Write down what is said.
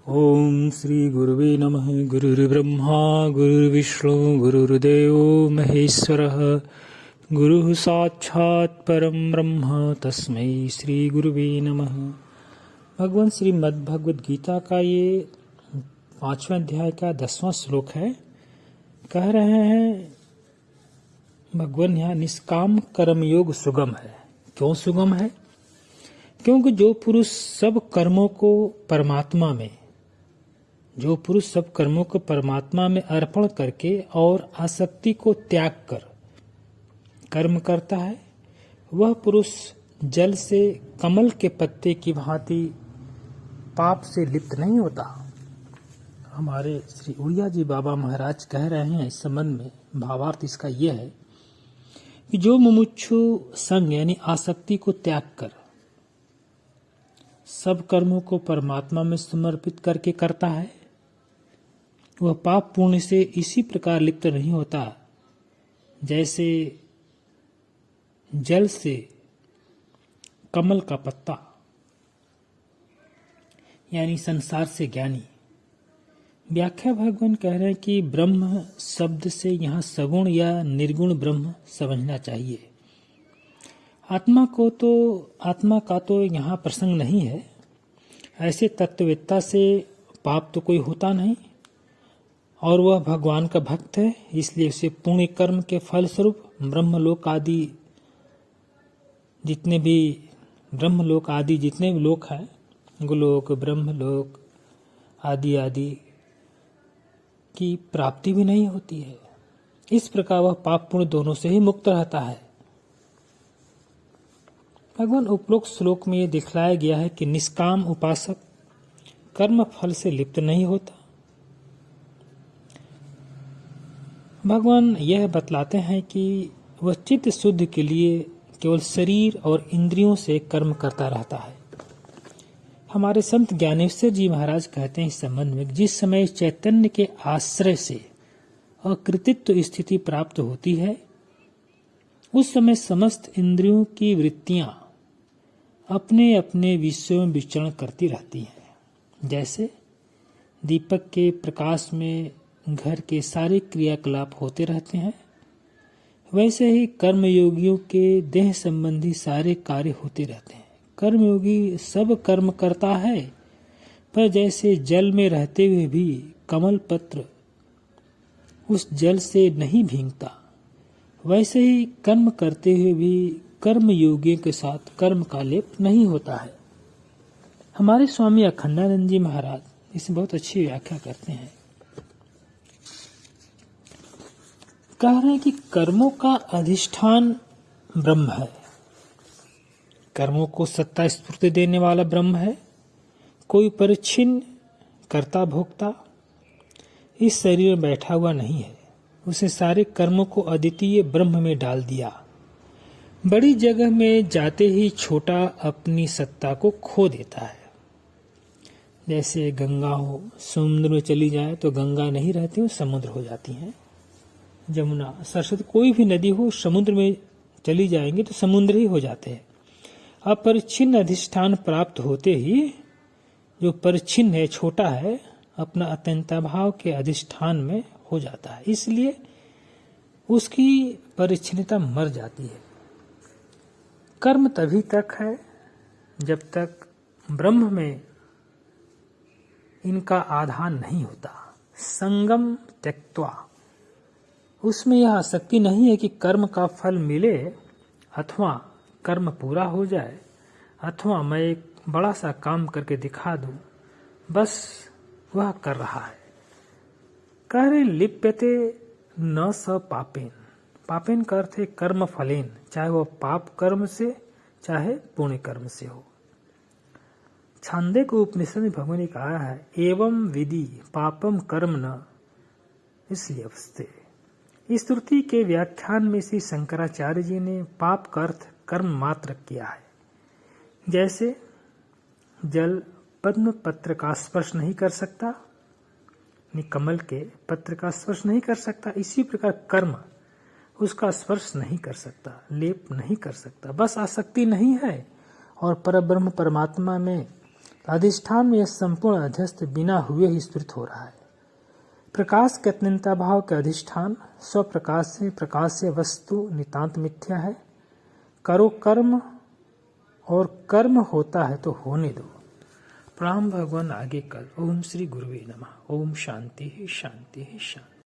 ओम श्री गुरुवे नमः। गुरुर्ब्रह्मा गुरुर्विष्णु गुरुर्देवो महेश्वरः। गुरुः साक्षात् परम ब्रह्म तस्मै श्री गुरुवे नमः। भगवान श्रीमद् भगवद गीता का ये 5वें अध्याय का 10वां श्लोक है। कह रहे हैं भगवान यहाँ निष्काम कर्म योग सुगम है। क्यों सुगम है? क्योंकि जो पुरुष सब कर्मों को परमात्मा में अर्पण करके और आसक्ति को त्याग कर कर्म करता है, वह पुरुष जल से कमल के पत्ते की भांति पाप से लिप्त नहीं होता। हमारे श्री उड़िया जी बाबा महाराज कह रहे हैं इस संबंध में, भावार्थ इसका यह है कि जो मुमुक्षु संग यानी आसक्ति को त्याग कर सब कर्मों को परमात्मा में समर्पित करके करता है, वह पाप पुण्य से इसी प्रकार लिप्त नहीं होता जैसे जल से कमल का पत्ता यानी संसार से ज्ञानी। व्याख्या भगवान कह रहे हैं कि ब्रह्म शब्द से यहाँ सगुण या निर्गुण ब्रह्म समझना चाहिए। आत्मा का तो यहाँ प्रसंग नहीं है। ऐसे तत्ववेत्ता से पाप तो कोई होता नहीं और वह भगवान का भक्त है, इसलिए उसे पुण्य कर्म के फलस्वरूप ब्रह्मलोक आदि जितने भी लोक हैं, गोलोक ब्रह्मलोक आदि आदि की प्राप्ति भी नहीं होती है। इस प्रकार वह पाप पुण्य दोनों से ही मुक्त रहता है। भगवान उपरोक्त श्लोक में यह दिखलाया गया है कि निष्काम उपासक कर्म फल से लिप्त नहीं होता। भगवान यह बतलाते हैं कि वह चित्त शुद्ध के लिए केवल शरीर और इंद्रियों से कर्म करता रहता है। हमारे संत ज्ञानेश्वर जी महाराज कहते हैं इस संबंध में, जिस समय चैतन्य के आश्रय से अकृतित्व स्थिति प्राप्त होती है, उस समय समस्त इंद्रियों की वृत्तियां अपने अपने विषयों में विचरण करती रहती हैं। जैसे दीपक के प्रकाश में घर के सारे क्रियाकलाप होते रहते हैं, वैसे ही कर्मयोगियों के देह संबंधी सारे कार्य होते रहते हैं। कर्मयोगी सब कर्म करता है, पर जैसे जल में रहते हुए भी कमल पत्र उस जल से नहीं भींगता, वैसे ही कर्म करते हुए भी कर्मयोगियों के साथ कर्म का लेप नहीं होता है। हमारे स्वामी अखंडानंद जी महाराज इसे बहुत अच्छी व्याख्या करते हैं। कह रहे हैं कि कर्मों का अधिष्ठान ब्रह्म है। कर्मों को सत्ता स्फूर्ति देने वाला ब्रह्म है। कोई परिच्छिन्न कर्ता भोक्ता इस शरीर में बैठा हुआ नहीं है। उसे सारे कर्मों को अद्वितीय ब्रह्म में डाल दिया। बड़ी जगह में जाते ही छोटा अपनी सत्ता को खो देता है। जैसे गंगा हो, समुद्र में चली जाए तो गंगा नहीं रहती, वो समुद्र हो जाती है। जमुना, सरस्वती, कोई भी नदी हो, समुद्र में चली जाएंगे तो समुद्र ही हो जाते हैं। अपरिच्छिन्न अधिष्ठान प्राप्त होते ही जो परिच्छिन्न है, छोटा है, अपना अत्यंताभाव के अधिष्ठान में हो जाता है। इसलिए उसकी परिच्छिन्नता मर जाती है। कर्म तभी तक है जब तक ब्रह्म में इनका आधान नहीं होता। संगम त्यक्त्वा, उसमें यह आसक्ति नहीं है कि कर्म का फल मिले अथवा कर्म पूरा हो जाए अथवा मैं एक बड़ा सा काम करके दिखा दूं, बस वह कर रहा है। कह रहे लिप्यते न स पापेन। पापेन का अर्थ है कर्म फलेन, चाहे वह पाप कर्म से चाहे पुण्य कर्म से हो। छांदे को उपनिषद में भगवान ने कहा है, एवं विधि पापम कर्म न इसलिए अवस्थे। इस श्रुति के व्याख्यान में श्री शंकराचार्य जी ने पाप का अर्थ कर्म मात्र किया है। जैसे जल पद्म पत्र का स्पर्श नहीं कर सकता, कमल के पत्र का स्पर्श नहीं कर सकता, इसी प्रकार कर्म उसका स्पर्श नहीं कर सकता, लेप नहीं कर सकता। बस आसक्ति नहीं है और परब्रह्म परमात्मा में अधिष्ठान में यह संपूर्ण अध्यस्त बिना हुए ही स्फुरित हो रहा है। प्रकाश के अत्यंता भाव के अधिष्ठान प्रकाश से वस्तु नितांत मिथ्या है। करो कर्म और कर्म होता है तो होने दो। प्रणाम भगवान, आगे कल। ओम श्री गुरुवे नमः। ओम शांति शांति शांति।